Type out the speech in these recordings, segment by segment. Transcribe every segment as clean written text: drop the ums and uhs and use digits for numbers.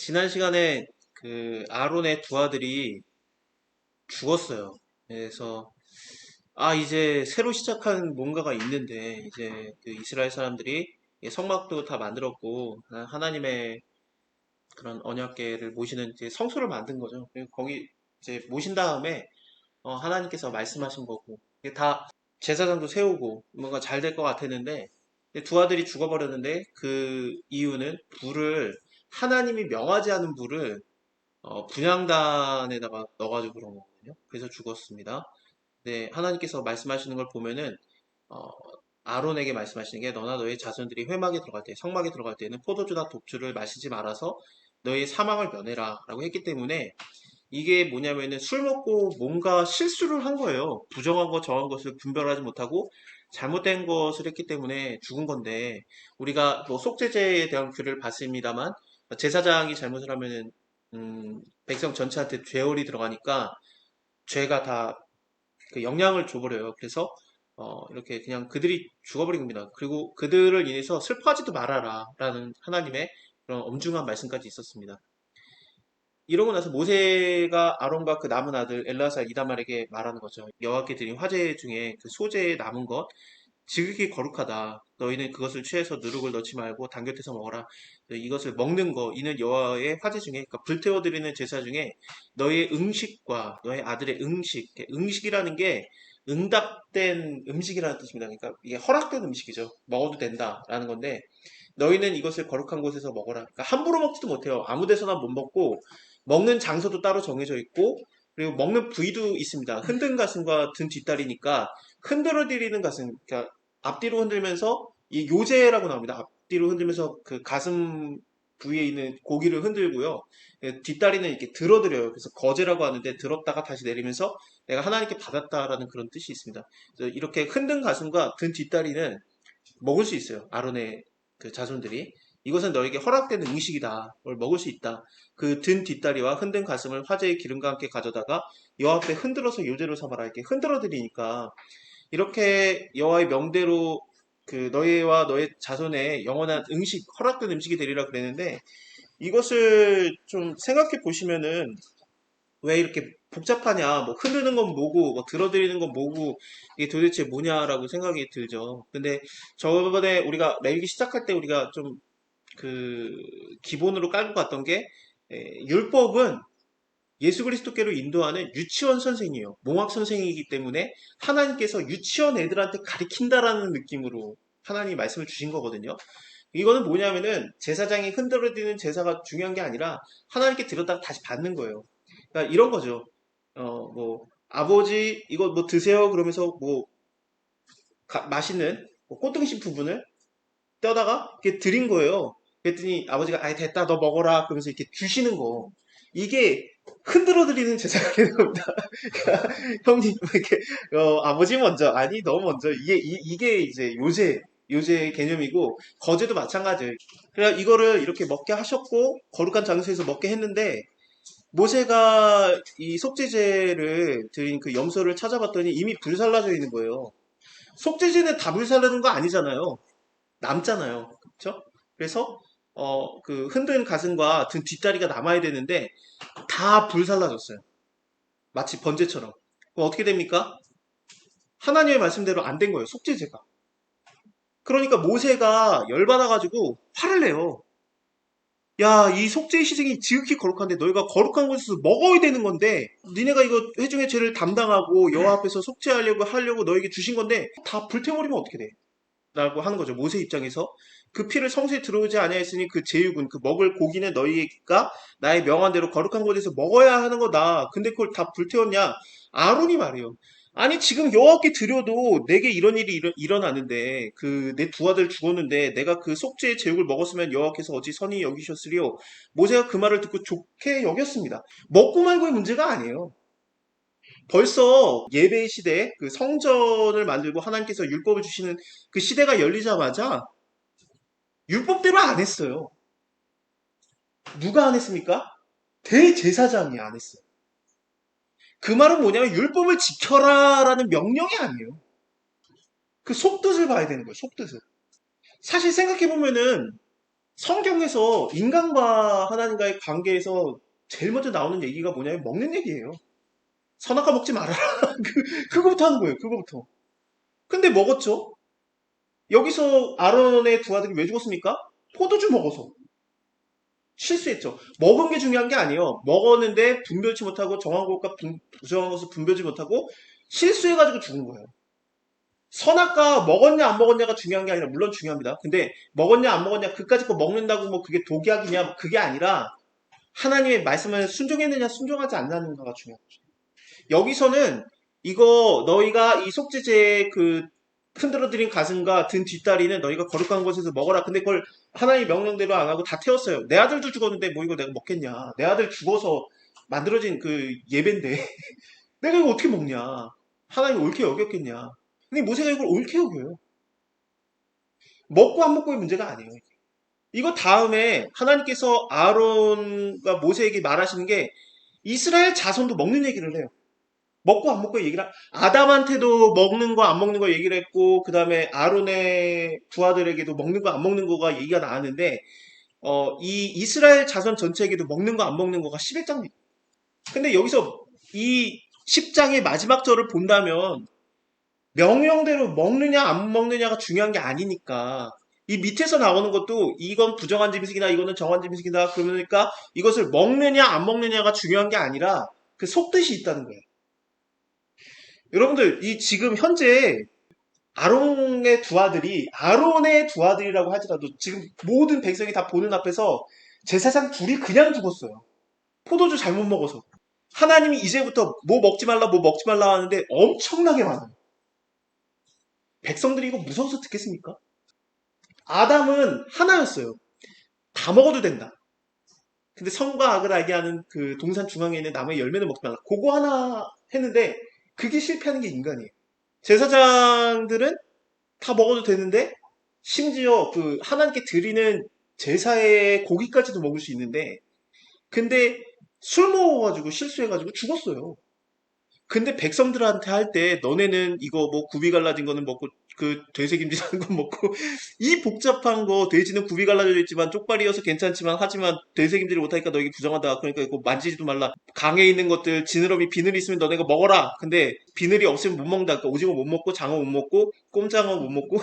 지난 시간에 그 아론의 두 아들이 죽었어요. 그래서 이제 새로 시작한 뭔가가 있는데 이제 그 이스라엘 사람들이 성막도 다 만들었고 하나님의 그런 언약궤를 모시는 이제 성소를 만든 거죠. 그리고 거기 이제 모신 다음에 하나님께서 말씀하신 거고 이게 다 제사장도 세우고 뭔가 잘 될 것 같았는데 두 아들이 죽어버렸는데 그 이유는 불을 하나님이 명하지 않은 불을 분향단에다가 넣어가지고 그런 거거든요. 그래서 죽었습니다. 네, 하나님께서 말씀하시는 걸 보면은 어, 아론에게 말씀하시는 게 너나 너의 자손들이 회막에 들어갈 때, 성막에 들어갈 때는 포도주나 독주를 마시지 말아서 너의 사망을 면해라 라고 했기 때문에 이게 뭐냐면은 술 먹고 뭔가 실수를 한 거예요. 부정한 것, 정한 것을 분별하지 못하고 잘못된 것을 했기 때문에 죽은 건데 우리가 뭐 속죄제에 대한 규를 봤습니다만 제사장이 잘못을 하면은 백성 전체한테 죄월이 들어가니까 죄가 다 그 영향을 줘버려요. 그래서 이렇게 그냥 그들이 죽어버린 겁니다. 그리고 그들을 인해서 슬퍼하지도 말아라 라는 하나님의 그런 엄중한 말씀까지 있었습니다. 이러고 나서 모세가 아론과 그 남은 아들 엘라사 이다말에게 말하는 거죠. 여호와께 드린 화제 중에 그 소재에 남은 것 지극히 거룩하다. 너희는 그것을 취해서 누룩을 넣지 말고 단 곁에서 먹어라. 이것을 먹는 거 이는 여호와의 화제 중에 그러니까 불태워 드리는 제사 중에 너희의 음식과 너희 아들의 음식, 음식이라는 게 응답된 음식이라는 뜻입니다. 그러니까 이게 허락된 음식이죠. 먹어도 된다라는 건데 너희는 이것을 거룩한 곳에서 먹어라. 그러니까 함부로 먹지도 못해요. 아무 데서나 못 먹고 먹는 장소도 따로 정해져 있고 그리고 먹는 부위도 있습니다. 흔든 가슴과 등 뒷다리니까 흔들어 드리는 가슴, 그러니까 앞뒤로 흔들면서 이 요제라고 나옵니다. 앞뒤로 흔들면서 그 가슴 부위에 있는 고기를 흔들고요. 뒷다리는 이렇게 들어드려요. 그래서 거제라고 하는데 들었다가 다시 내리면서 내가 하나님께 받았다라는 그런 뜻이 있습니다. 그래서 이렇게 흔든 가슴과 등 뒷다리는 먹을 수 있어요. 아론의 그 자손들이. 이것은 너에게 허락되는 음식이다. 뭘 먹을 수 있다. 그 든 뒷다리와 흔든 가슴을 화제의 기름과 함께 가져다가 여호와 앞에 흔들어서 요제로 삼아라. 이렇게 흔들어 드리니까 이렇게 여호와의 명대로 그 너희와 너의 자손의 영원한 음식, 허락된 음식이 되리라 그랬는데 이것을 좀 생각해 보시면은 왜 이렇게 복잡하냐, 뭐 흔드는 건 뭐고, 뭐 들어드리는 건 뭐고, 이게 도대체 뭐냐라고 생각이 들죠. 근데 저번에 우리가 레위기 시작할 때 우리가 좀 그 기본으로 깔고 갔던 게 율법은 예수 그리스도께로 인도하는 유치원 선생이에요. 몽학 선생이기 때문에 하나님께서 유치원 애들한테 가리킨다라는 느낌으로 하나님이 말씀을 주신 거거든요. 이거는 뭐냐면은 제사장이 흔들어드리는 제사가 중요한 게 아니라 하나님께 드렸다가 다시 받는 거예요. 그러니까 이런 거죠. 뭐 아버지 이거 뭐 드세요 그러면서 뭐 맛있는 뭐 꽃등심 부분을 떼다가 이렇게 드린 거예요. 그랬더니 아버지가 아이 됐다 너 먹어라 그러면서 이렇게 주시는 거. 이게 흔들어 드리는 제사가 되는 겁니다. 형님 이렇게 아버지 먼저 아니 너 먼저 이게 이제 요새 개념이고 거제도 마찬가지예요. 그래 이거를 이렇게 먹게 하셨고 거룩한 장소에서 먹게 했는데 모세가 이 속죄제를 드린 그 염소를 찾아봤더니 이미 불살라져 있는 거예요. 속죄제는 다 불살라진 거 아니잖아요. 남잖아요. 그렇죠? 그래서 그 흔든 가슴과 등 뒷다리가 남아야 되는데 다 불살라졌어요. 마치 번제처럼. 그럼 어떻게 됩니까? 하나님의 말씀대로 안 된 거예요. 속죄제가. 그러니까 모세가 열받아가지고 화를 내요. 야, 이 속죄 희생이 지극히 거룩한데 너희가 거룩한 곳에서 먹어야 되는 건데 니네가 이거 회중의 죄를 담당하고 여호와 앞에서 속죄하려고 너에게 주신 건데 다 불태워버리면 어떻게 돼? 라고 하는 거죠. 모세 입장에서 그 피를 성소에 들어오지 아니하였으니 그 제육은 그 먹을 고기는 너희가 나의 명한 대로 거룩한 곳에서 먹어야 하는 거다. 근데 그걸 다 불태웠냐? 아론이 말해요. 아니 지금 여호와께 드려도 내게 이런 일이 일어나는데 그 내 두 아들 죽었는데 내가 그 속죄의 제육을 먹었으면 여호와께서 어찌 선히 여기셨으리요. 모세가 그 말을 듣고 좋게 여겼습니다. 먹고 말고의 문제가 아니에요. 벌써 예배 시대, 그 성전을 만들고 하나님께서 율법을 주시는 그 시대가 열리자마자 율법대로 안 했어요. 누가 안 했습니까? 대제사장이 안 했어요. 그 말은 뭐냐면 율법을 지켜라라는 명령이 아니에요. 그 속뜻을 봐야 되는 거예요. 속뜻을. 사실 생각해 보면은 성경에서 인간과 하나님과의 관계에서 제일 먼저 나오는 얘기가 뭐냐면 먹는 얘기예요. 선악과 먹지 말아라. 그거부터 하는 거예요. 그거부터. 근데 먹었죠. 여기서 아론의 두 아들이 왜 죽었습니까? 포도주 먹어서. 실수했죠. 먹은 게 중요한 게 아니에요. 먹었는데 분별치 못하고 정한 것과 부정한 것을 분별치 못하고 실수해가지고 죽은 거예요. 선악과 먹었냐 안 먹었냐가 중요한 게 아니라 물론 중요합니다. 근데 먹었냐 안 먹었냐 그까짓 거 먹는다고 뭐 그게 독약이냐 그게 아니라 하나님의 말씀을 순종했느냐 순종하지 않느냐가 중요한 거죠. 여기서는 이거 너희가 이 속죄제의 그 흔들어드린 가슴과 든 뒷다리는 너희가 거룩한 곳에서 먹어라. 근데 그걸 하나님 명령대로 안 하고 다 태웠어요. 내 아들도 죽었는데 뭐 이거 내가 먹겠냐. 내 아들 죽어서 만들어진 그 예배인데 내가 이거 어떻게 먹냐. 하나님 옳게 여겼겠냐. 근데 모세가 이걸 옳게 여겨요. 먹고 안 먹고의 문제가 아니에요. 이거 다음에 하나님께서 아론과 모세에게 말하시는 게 이스라엘 자손도 먹는 얘기를 해요. 먹고 안 먹고 얘기를 아담한테도 먹는 거 안 먹는 거 얘기를 했고 그 다음에 아론의 부하들에게도 먹는 거 안 먹는 거가 얘기가 나왔는데 이 이스라엘 자손 전체에게도 먹는 거 안 먹는 거가 11장입니다. 근데 여기서 이 10장의 마지막 절을 본다면 명령대로 먹느냐 안 먹느냐가 중요한 게 아니니까 이 밑에서 나오는 것도 이건 부정한 짐승이다 이거는 정한 짐승이다 그러니까 이것을 먹느냐 안 먹느냐가 중요한 게 아니라 그 속뜻이 있다는 거예요. 여러분들 이 지금 현재 아론의 두 아들이라고 하더라도 지금 모든 백성이 다 보는 앞에서 제사장 둘이 그냥 죽었어요. 포도주 잘못 먹어서. 하나님이 이제부터 뭐 먹지 말라 뭐 먹지 말라 하는데 엄청나게 많아요. 백성들이 이거 무서워서 듣겠습니까? 아담은 하나였어요. 다 먹어도 된다. 근데 선과 악을 알게 하는 그 동산 중앙에 있는 나무의 열매는 먹지 말라. 그거 하나 했는데 그게 실패하는 게 인간이에요. 제사장들은 다 먹어도 되는데 심지어 그 하나님께 드리는 제사의 고기까지도 먹을 수 있는데 근데 술 먹어가지고 실수해가지고 죽었어요. 근데 백성들한테 할 때 너네는 이거 뭐 굽이 갈라진 거는 먹고 그 되새김질한 거 먹고 이 복잡한 거 돼지는 굽이 갈라져 있지만 쪽발이어서 괜찮지만 하지만 되새김질을 못하니까 너에게 부정하다. 그러니까 이거 만지지도 말라. 강에 있는 것들 지느러미 비늘이 있으면 너네가 먹어라. 근데 비늘이 없으면 못 먹는다. 그러니까 오징어 못 먹고 장어 못 먹고 꼼장어 못 먹고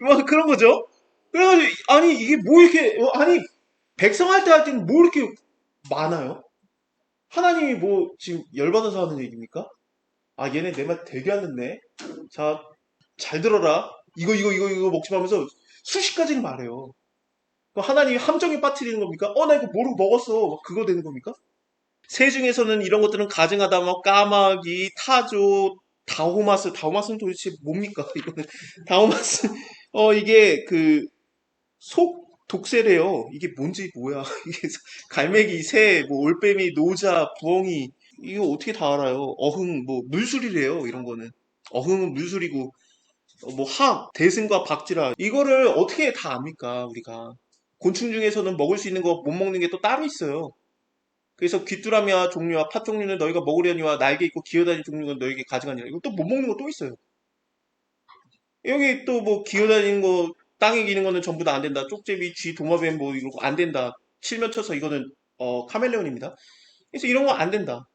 뭐 그런 거죠. 그래가지고 아니 이게 뭐 이렇게 아니 백성 할 때 할 때는 뭐 이렇게 많아요? 하나님이 뭐 지금 열받아서 하는 얘기입니까? 아 얘네 내 말 되게 안 듣네. 자 잘 들어라. 이거 먹지 말면서 수십 가지를 말해요. 그럼 하나님이 함정에 빠뜨리는 겁니까? 나 이거 모르고 먹었어. 막 그거 되는 겁니까? 새 중에서는 이런 것들은 가증하다, 뭐 까마귀, 타조, 다호마스는 도대체 뭡니까? 이거는 다호마스, 이게 그 속 독새래요. 이게 뭔지 뭐야? 이게 갈매기, 새, 뭐 올빼미, 노자, 부엉이 이거 어떻게 다 알아요? 어흥, 뭐 물술이래요. 이런 거는 어흥은 물술이고 뭐 대승과 박쥐라 이거를 어떻게 다 압니까? 우리가 곤충 중에서는 먹을 수 있는 거 못 먹는 게 또 따로 있어요. 그래서 귀뚜라미와 종류와 팥 종류는 너희가 먹으려니와 날개 있고 기어다니는 종류는 너희에게 가져가니라. 이거 또 못 먹는 거 또 있어요. 여기 또 뭐 기어다니는 거 땅에 기는 거는 전부 다 안 된다. 쪽제비, 쥐, 도마뱀 뭐 이거 안 된다. 칠면 쳐서 이거는 카멜레온입니다. 그래서 이런 거 안 된다.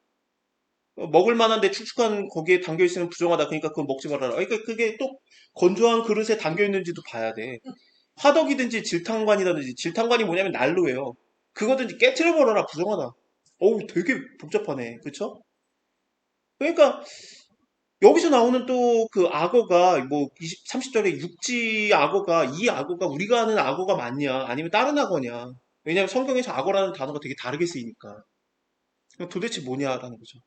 먹을 만한데 축축한 거기에 담겨 있으면 부정하다. 그러니까 그건 먹지 말아라. 그러니까 그게 또 건조한 그릇에 담겨 있는지도 봐야 돼. 화덕이든지 질탕관이라든지 질탕관이 뭐냐면 난로예요. 그거든지 깨트려 버려라. 부정하다. 어우 되게 복잡하네. 그쵸? 그러니까 여기서 나오는 또 그 악어가 뭐 30절에 육지 악어가 이 악어가 우리가 아는 악어가 맞냐 아니면 다른 악어냐. 왜냐면 성경에서 악어라는 단어가 되게 다르게 쓰이니까. 도대체 뭐냐라는 거죠.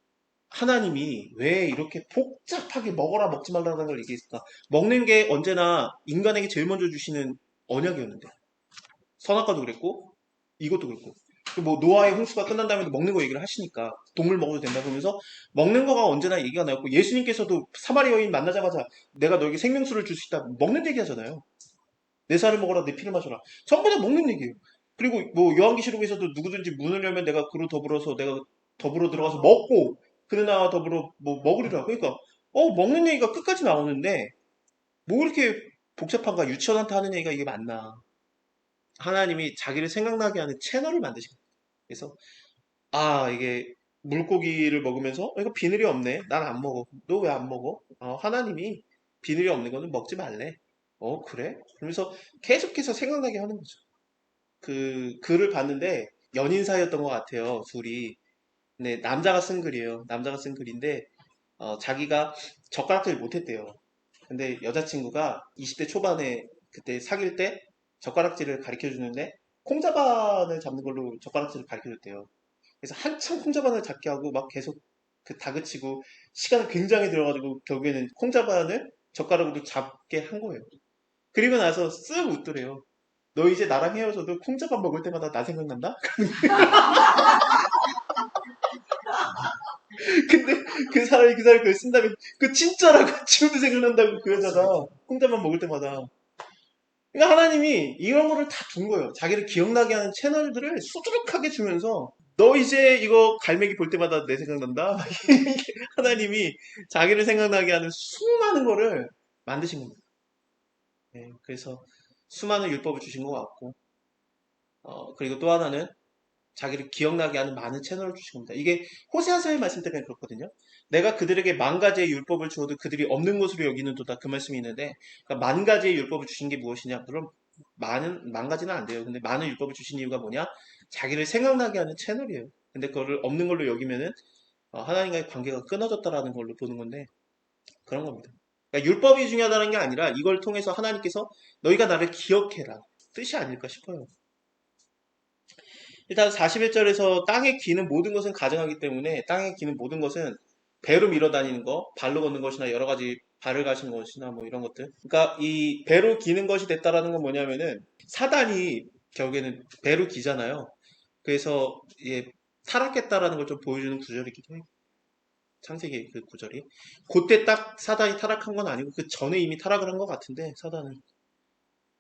하나님이 왜 이렇게 복잡하게 먹어라 먹지 말라는 걸 얘기했을까? 먹는 게 언제나 인간에게 제일 먼저 주시는 언약이었는데 선악과도 그랬고 이것도 그렇고 뭐 노아의 홍수가 끝난 다음에도 먹는 거 얘기를 하시니까 동물 먹어도 된다 그러면서 먹는 거가 언제나 얘기가 나왔고 예수님께서도 사마리 여인 만나자마자 내가 너에게 생명수를 줄 수 있다 먹는 얘기 하잖아요. 내 살을 먹어라 내 피를 마셔라 전부 다 먹는 얘기예요. 그리고 뭐 요한계시록에서도 누구든지 문을 열면 내가 그로 더불어서 내가 더불어 들어가서 먹고 그는 나와 더불어 뭐 먹으리라. 그러니까 먹는 얘기가 끝까지 나오는데 뭐 이렇게 복잡한가 유치원한테 하는 얘기가 이게 맞나. 하나님이 자기를 생각나게 하는 채널을 만드신 거예요. 그래서 이게 물고기를 먹으면서 이거 비늘이 없네. 난 안 먹어. 너 왜 안 먹어? 하나님이 비늘이 없는 거는 먹지 말래. 그래? 그러면서 계속해서 생각나게 하는 거죠. 그 글을 봤는데 연인 사이였던 것 같아요. 둘이. 근데 남자가 쓴 글이에요. 남자가 쓴 글인데 자기가 젓가락질을 못했대요. 근데 여자친구가 20대 초반에 그때 사귈 때 젓가락질을 가르쳐 주는데 콩자반을 잡는 걸로 젓가락질을 가르쳐 줬대요. 그래서 한참 콩자반을 잡게 하고 막 계속 그 다그치고 시간을 굉장히 들어가지고 결국에는 콩자반을 젓가락으로 잡게 한 거예요. 그리고 나서 쓱 웃더래요. 너 이제 나랑 헤어져도 콩자반 먹을 때마다 나 생각난다? 근데 그 사람이 그걸 쓴 다음에 그 진짜라고 지금도 생각난다고 그 여자가 콩자반 먹을 때마다. 그러니까 하나님이 이런 거를 다 준 거예요. 자기를 기억나게 하는 채널들을 수두룩하게 주면서 너 이제 이거 갈매기 볼 때마다 내 생각난다. 막 이렇게 하나님이 자기를 생각나게 하는 수많은 거를 만드신 겁니다. 네, 그래서 수많은 율법을 주신 것 같고, 그리고 또 하나는 자기를 기억나게 하는 많은 채널을 주신 겁니다. 이게 호세아서의 말씀 때문에 그렇거든요. 내가 그들에게 만 가지의 율법을 주어도 그들이 없는 것으로 여기는도다 그 말씀이 있는데, 그러니까 만 가지의 율법을 주신 게 무엇이냐? 물론 만 가지는 안 돼요. 근데 많은 율법을 주신 이유가 뭐냐? 자기를 생각나게 하는 채널이에요. 근데 그거를 없는 걸로 여기면은 하나님과의 관계가 끊어졌다라는 걸로 보는 건데 그런 겁니다. 그러니까 율법이 중요하다는 게 아니라 이걸 통해서 하나님께서 너희가 나를 기억해라 뜻이 아닐까 싶어요. 일단 41절에서 땅에 기는 모든 것은 가증하기 때문에 땅에 기는 모든 것은 배로 밀어 다니는 거, 발로 걷는 것이나 여러 가지 발을 가신 것이나 뭐 이런 것들. 그러니까 이 배로 기는 것이 됐다라는 건 뭐냐면은 사단이 결국에는 배로 기잖아요. 그래서 타락했다라는 걸 좀 보여주는 구절이기도 해요. 창세기 그 구절이. 그때 딱 사단이 타락한 건 아니고 그 전에 이미 타락을 한 것 같은데 사단은.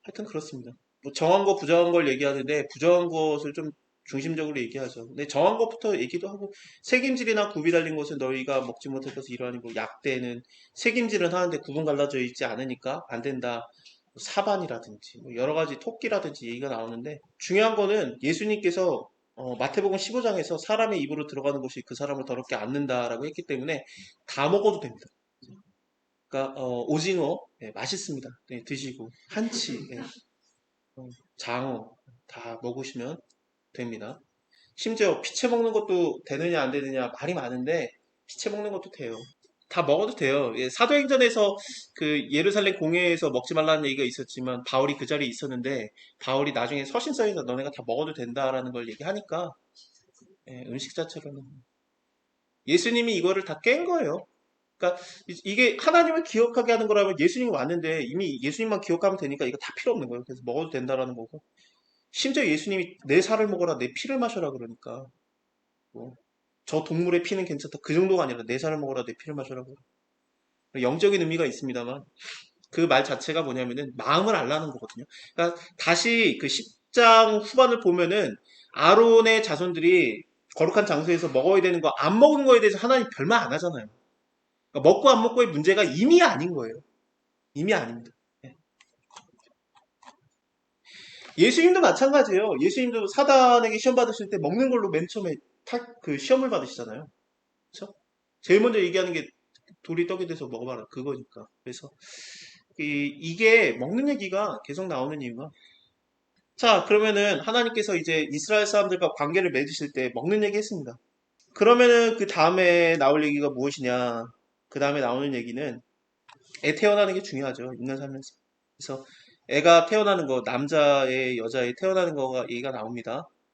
하여튼 그렇습니다. 뭐 정한 거 부정한 걸 얘기하는데 부정한 것을 좀 중심적으로 얘기하죠. 근데 정한 것부터 얘기도 하고 색임질이나 굽이 달린 것은 너희가 먹지 못할 것을 이러하니 뭐 약대는 색임질은 하는데 구분 갈라져 있지 않으니까 안 된다. 뭐 사반이라든지 뭐 여러 가지 토끼라든지 얘기가 나오는데 중요한 거는 예수님께서 마태복음 15장에서 사람의 입으로 들어가는 것이 그 사람을 더럽게 않는다라고 했기 때문에 다 먹어도 됩니다. 그러니까 오징어 맛있습니다. 네, 드시고 한치 장어 다 먹으시면 됩니다. 심지어 피채 먹는 것도 되느냐 안 되느냐 말이 많은데 피채 먹는 것도 돼요. 다 먹어도 돼요. 사도행전에서 그 예루살렘 공회에서 먹지 말라는 얘기가 있었지만 바울이 그 자리에 있었는데 바울이 나중에 서신서에서 너네가 다 먹어도 된다라는 걸 얘기하니까 음식 자체로는 예수님이 이거를 다 깬 거예요. 그러니까 이게 하나님을 기억하게 하는 거라면 예수님이 왔는데 이미 예수님만 기억하면 되니까 이거 다 필요 없는 거예요. 그래서 먹어도 된다라는 거고. 심지어 예수님이 내 살을 먹어라, 내 피를 마셔라 그러니까 뭐, 저 동물의 피는 괜찮다. 그 정도가 아니라 내 살을 먹어라, 내 피를 마셔라고. 영적인 의미가 있습니다만 그 말 자체가 뭐냐면은 마음을 알라는 거거든요. 그러니까 다시 그 10장 후반을 보면은 아론의 자손들이 거룩한 장소에서 먹어야 되는 거 안 먹은 거에 대해서 하나님 별말 안 하잖아요. 그러니까 먹고 안 먹고의 문제가 이미 아닌 거예요. 이미 아닙니다. 예. 예수님도 마찬가지예요. 예수님도 사단에게 시험 받으실 때 먹는 걸로 맨 처음에 그 시험을 받으시잖아요. 그렇죠? 제일 먼저 얘기하는 게 돌이 떡이 돼서 먹어봐라 그거니까. 그래서 이게 먹는 얘기가 계속 나오는 이유가 자 그러면은 하나님께서 이제 이스라엘 사람들과 관계를 맺으실 때 먹는 얘기 했습니다. 그러면은 그 다음에 나올 얘기가 무엇이냐? 그 다음에 나오는 얘기는 애 태어나는 게 중요하죠. 인간 살면서. 그래서 애가 태어나는 거, 남자의 여자의 태어나는 거가 얘기가 나옵니다.